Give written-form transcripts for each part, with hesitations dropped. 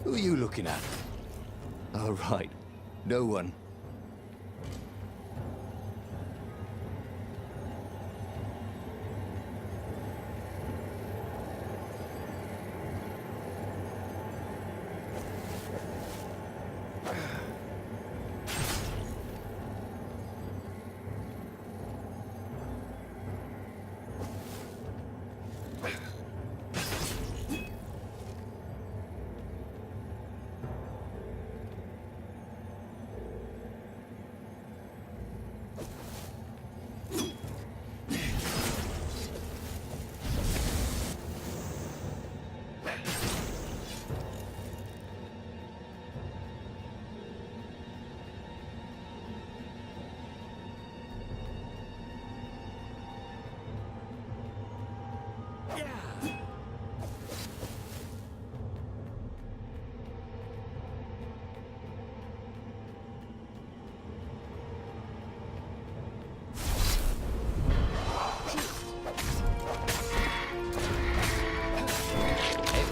Who are you looking at? Oh, right. No one.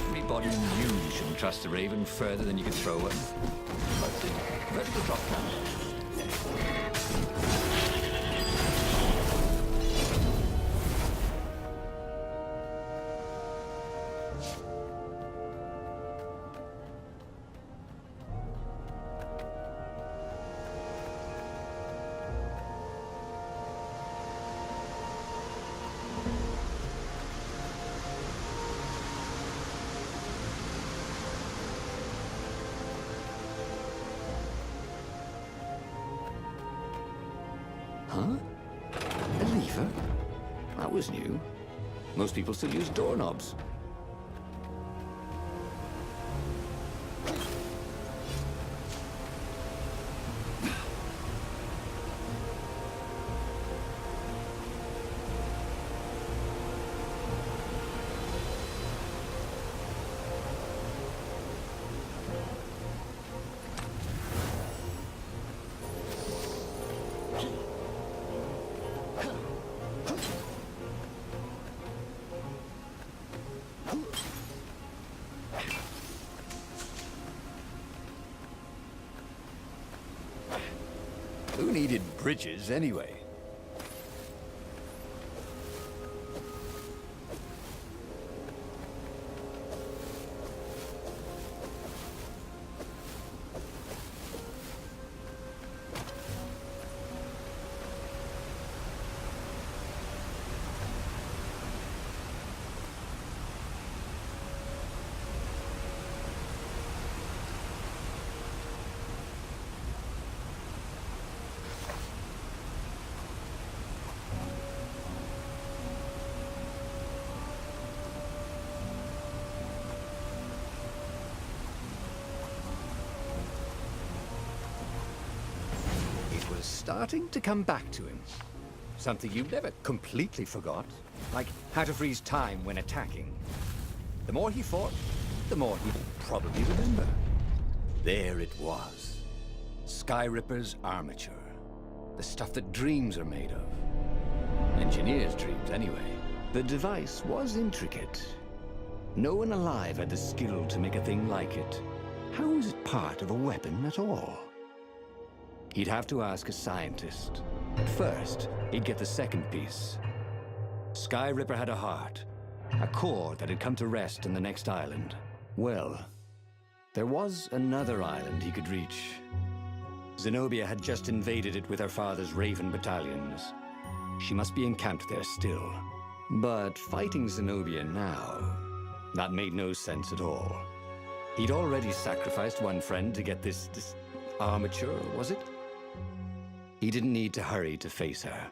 Everybody knew you shouldn't trust a raven further than you could throw one. But vertical drop down. Huh? A lever? That was new. Most people still use doorknobs. Who needed bridges anyway? Starting to come back to him. Something you never completely forgot, like how to freeze time when attacking. The more he fought, the more he'd probably remember. There it was. Skyripper's armature. The stuff that dreams are made of. Engineers' dreams, anyway. The device was intricate. No one alive had the skill to make a thing like it. How was it part of a weapon at all? He'd have to ask a scientist. But first, he'd get the second piece. Skyripper had a heart, a core that had come to rest on the next island. Well, there was another island he could reach. Zenobia had just invaded it with her father's Raven battalions. She must be encamped there still. But fighting Zenobia now, that made no sense at all. He'd already sacrificed one friend to get this armature, was it? He didn't need to hurry to face her.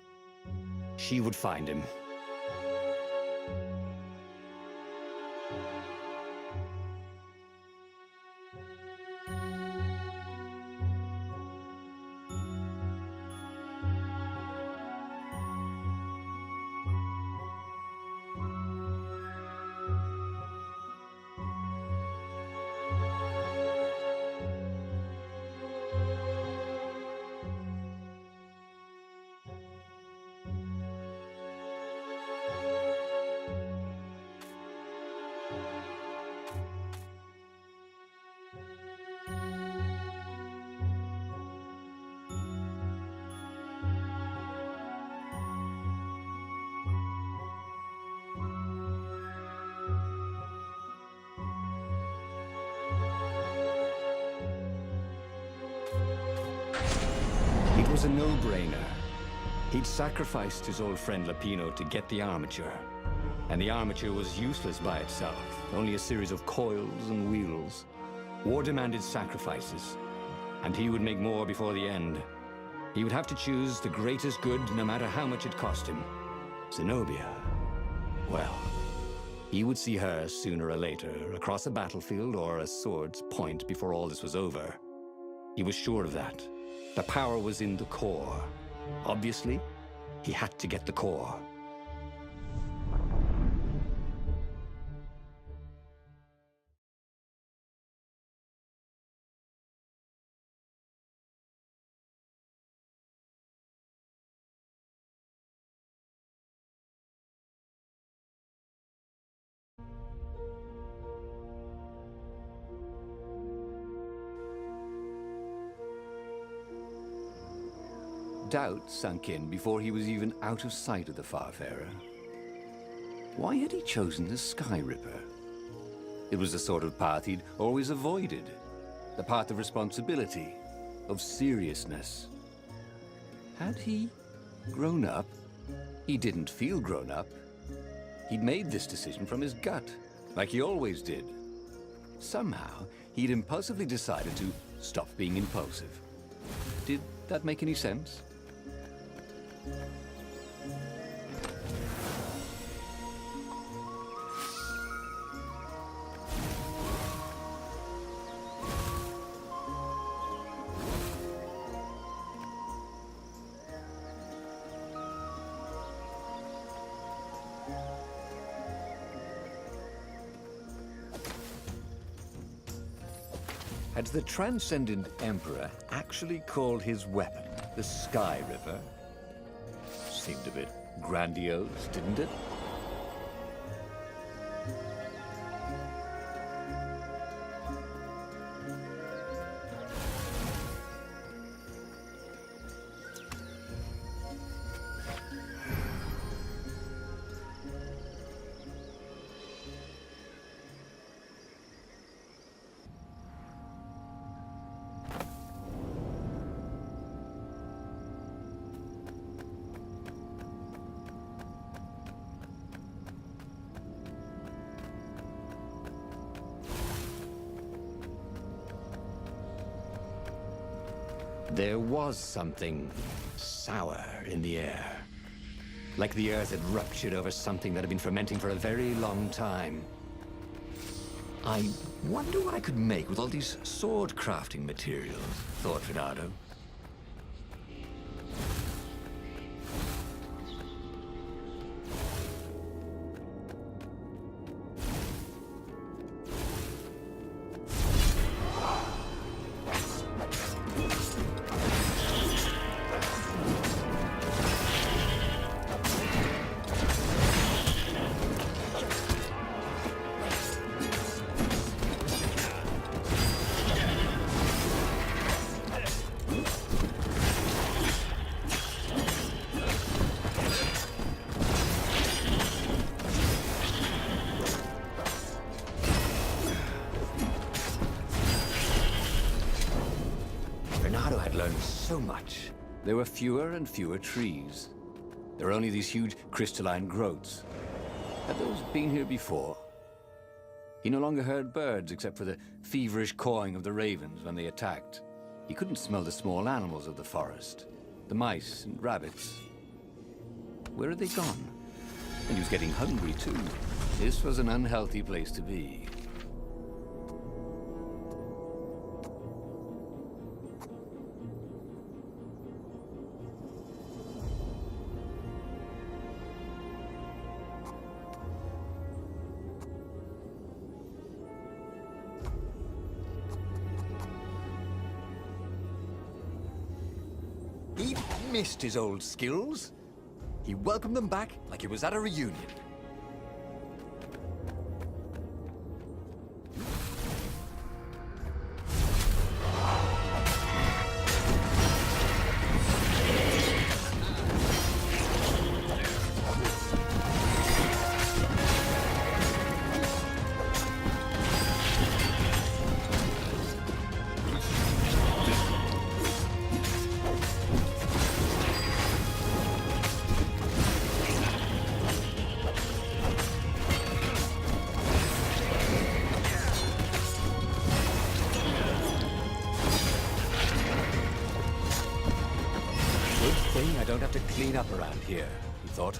She would find him. was a no-brainer. He'd sacrificed his old friend Lapino to get the armature. And the armature was useless by itself, only a series of coils and wheels. War demanded sacrifices, and he would make more before the end. He would have to choose the greatest good, no matter how much it cost him. Zenobia. Well, he would see her sooner or later, across a battlefield or a sword's point before all this was over. He was sure of that. The power was in the core. Obviously, he had to get the core. Doubt sunk in before he was even out of sight of the Farfarer. Why had he chosen the Sky Ripper? It was the sort of path he'd always avoided. The path of responsibility, of seriousness. Had he grown up? He didn't feel grown up. He'd made this decision from his gut, like he always did. Somehow, he'd impulsively decided to stop being impulsive. Did that make any sense? Had the Transcendent Emperor actually called his weapon the Sky River? Seemed a bit grandiose, didn't it? There was something sour in the air. Like the earth had ruptured over something that had been fermenting for a very long time. I wonder what I could make with all these sword crafting materials, thought Finado. So much. There were fewer and fewer trees. There were only these huge crystalline growths. Had those been here before? He no longer heard birds except for the feverish cawing of the ravens when they attacked. He couldn't smell the small animals of the forest. The mice and rabbits. Where had they gone? And he was getting hungry too. This was an unhealthy place to be. He missed his old skills. He welcomed them back like it was at a reunion. to clean up around here, he thought.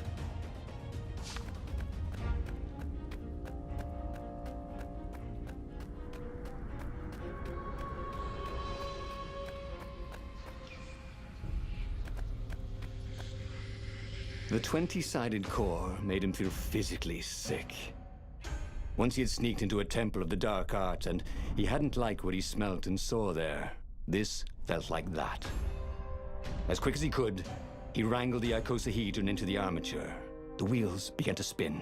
The 20-sided core made him feel physically sick. Once he had sneaked into a temple of the dark arts, and he hadn't liked what he smelt and saw there. This felt like that. As quick as he could, he wrangled the icosahedron into the armature. The wheels began to spin,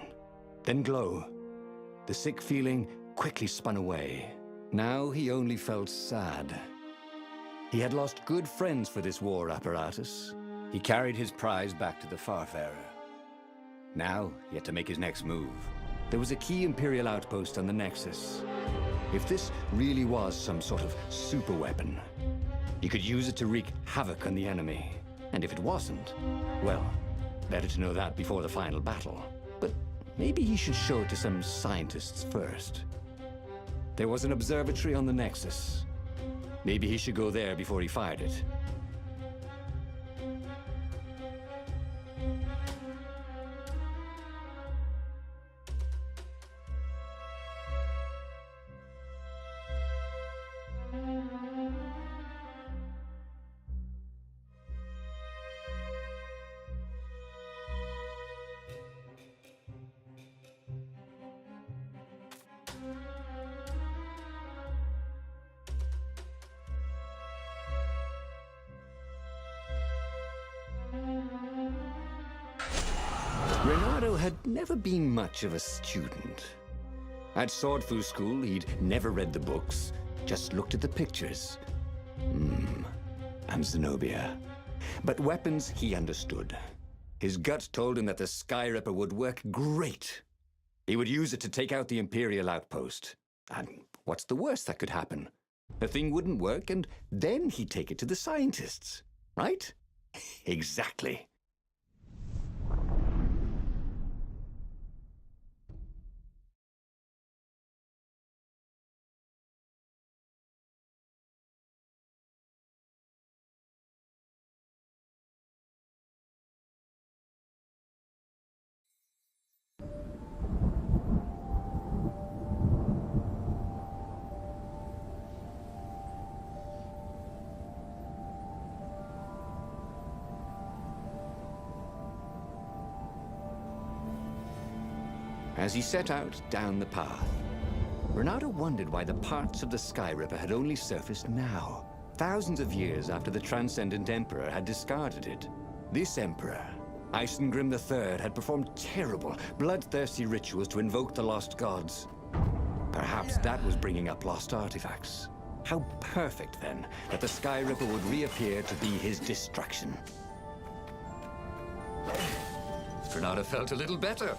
then glow. The sick feeling quickly spun away. Now he only felt sad. He had lost good friends for this war apparatus. He carried his prize back to the Farfarer. Now, he had to make his next move. There was a key Imperial outpost on the Nexus. If this really was some sort of superweapon, he could use it to wreak havoc on the enemy. And if it wasn't, well, better to know that before the final battle. But maybe he should show it to some scientists first. There was an observatory on the Nexus. Maybe he should go there before he fired it. Renato had never been much of a student. At Swordfu School, he'd never read the books, just looked at the pictures. And Zenobia. But weapons he understood. His gut told him that the Skyripper would work great. He would use it to take out the Imperial outpost. And what's the worst that could happen? The thing wouldn't work, and then he'd take it to the scientists. Right? Exactly. As he set out down the path, Renato wondered why the parts of the Skyripper had only surfaced now, thousands of years after the Transcendent Emperor had discarded it. This Emperor, Isengrim III, had performed terrible, bloodthirsty rituals to invoke the lost gods. Perhaps that was bringing up lost artifacts. How perfect, then, that the Skyripper would reappear to be his destruction. Renato felt a little better.